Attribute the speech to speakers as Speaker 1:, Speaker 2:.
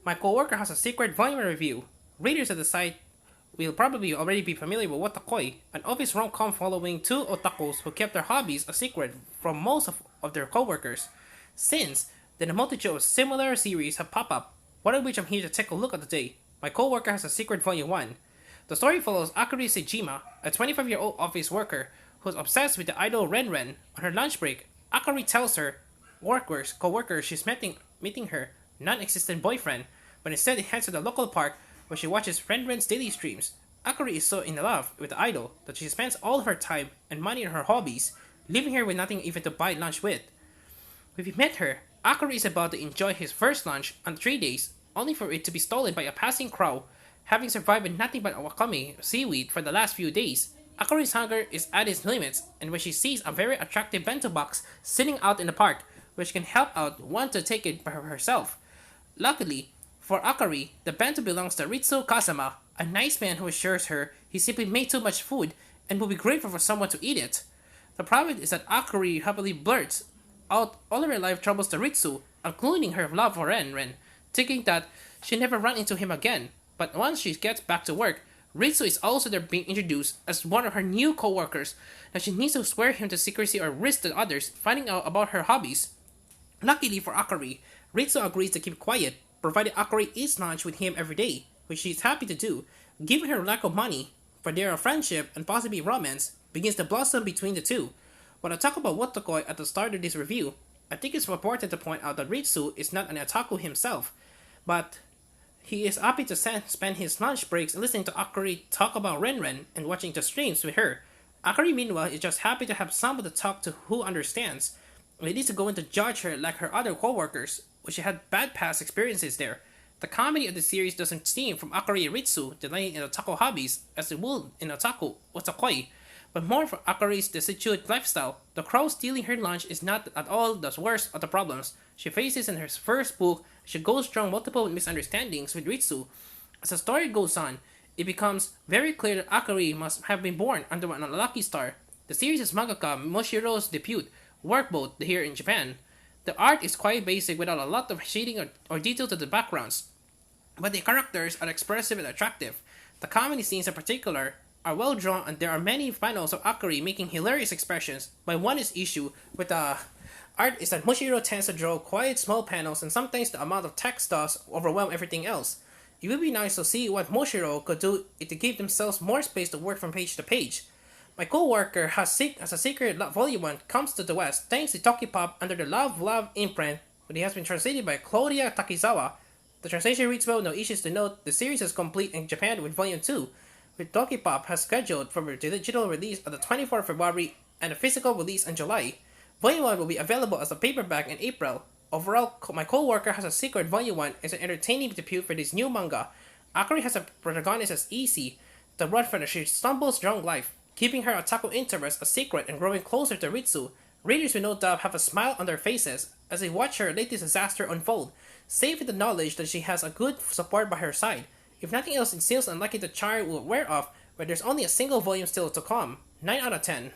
Speaker 1: My coworker has a secret volume review. Readers of the site will probably already be familiar with Watakoi, an office rom-com following two otakus who kept their hobbies a secret from most of their coworkers. Since then, a multitude of similar series have popped up, one of which I'm here to take a look at today. My coworker has a secret volume 1. The story follows Akari Sejima, a 25-year-old office worker who's obsessed with the idol Ren Ren. On her lunch break, Akari tells her coworker she's meeting her non-existent boyfriend, but instead heads to the local park where she watches Ren Ren's daily streams. Akari is so in love with the idol that she spends all of her time and money on her hobbies, leaving her with nothing even to buy lunch with. When we met her, Akari is about to enjoy his first lunch on 3 days, only for it to be stolen by a passing crow, having survived with nothing but wakame seaweed for the last few days. Akari's hunger is at its limits, and when she sees a very attractive bento box sitting out in the park, which can help out one to take it by herself. Luckily, for Akari, the bento belongs to Ritsu Kazama, a nice man who assures her he simply made too much food and will be grateful for someone to eat it. The problem is that Akari happily blurts out all of her life troubles to Ritsu, including her love for Ren Ren, thinking that she'll never run into him again. But once she gets back to work, Ritsu is also there being introduced as one of her new co-workers that she needs to swear him to secrecy or risk the others finding out about her hobbies. Luckily for Akari, Ritsu agrees to keep quiet, provided Akari eats lunch with him every day, which she is happy to do, given her lack of money, for their friendship and possibly romance begins to blossom between the two. When I talk about Watakoi at the start of this review, I think it's important to point out that Ritsu is not an otaku himself, but he is happy to spend his lunch breaks listening to Akari talk about Ren Ren and watching the streams with her. Akari, meanwhile, is just happy to have someone to talk to who understands. And it needs to go in to judge her like her other co-workers, which she had bad past experiences there. The comedy of the series doesn't stem from Akari and Ritsu delaying in otaku hobbies as it would in Watakoi, but more from Akari's destitute lifestyle. The crow stealing her lunch is not at all the worst of the problems she faces in her first book. She goes through multiple misunderstandings with Ritsu. As the story goes on, it becomes very clear that Akari must have been born under an unlucky star. The series' mangaka Moshiro's debut workboat here in Japan. The art is quite basic without a lot of shading or detail to the backgrounds, but the characters are expressive and attractive. The comedy scenes in particular are well drawn, and there are many panels of Akari making hilarious expressions. My one issue with the art is that Moshiro tends to draw quiet small panels, and sometimes the amount of text does overwhelm everything else. It would be nice to see what Moshiro could do to give themselves more space to work from page to page. My co-worker has a secret volume 1 comes to the West thanks to Tokipop under the Love imprint, but it has been translated by Claudia Takizawa. The translation reads well, no issues to note. The series is complete in Japan with volume 2, with Tokipop has scheduled for the digital release on the 24th of February and a physical release in July. Volume 1 will be available as a paperback in April. Overall, my co-worker has a secret volume 1 is an entertaining debut for this new manga. Akari has a protagonist as Easy, the run for she stumbles drunk life, keeping her otaku interest a secret and growing closer to Ritsu. Readers will no doubt have a smile on their faces as they watch her latest disaster unfold, safe with the knowledge that she has a good support by her side. If nothing else, it seems unlikely the charm will wear off, but there's only a single volume still to come. 9 out of 10.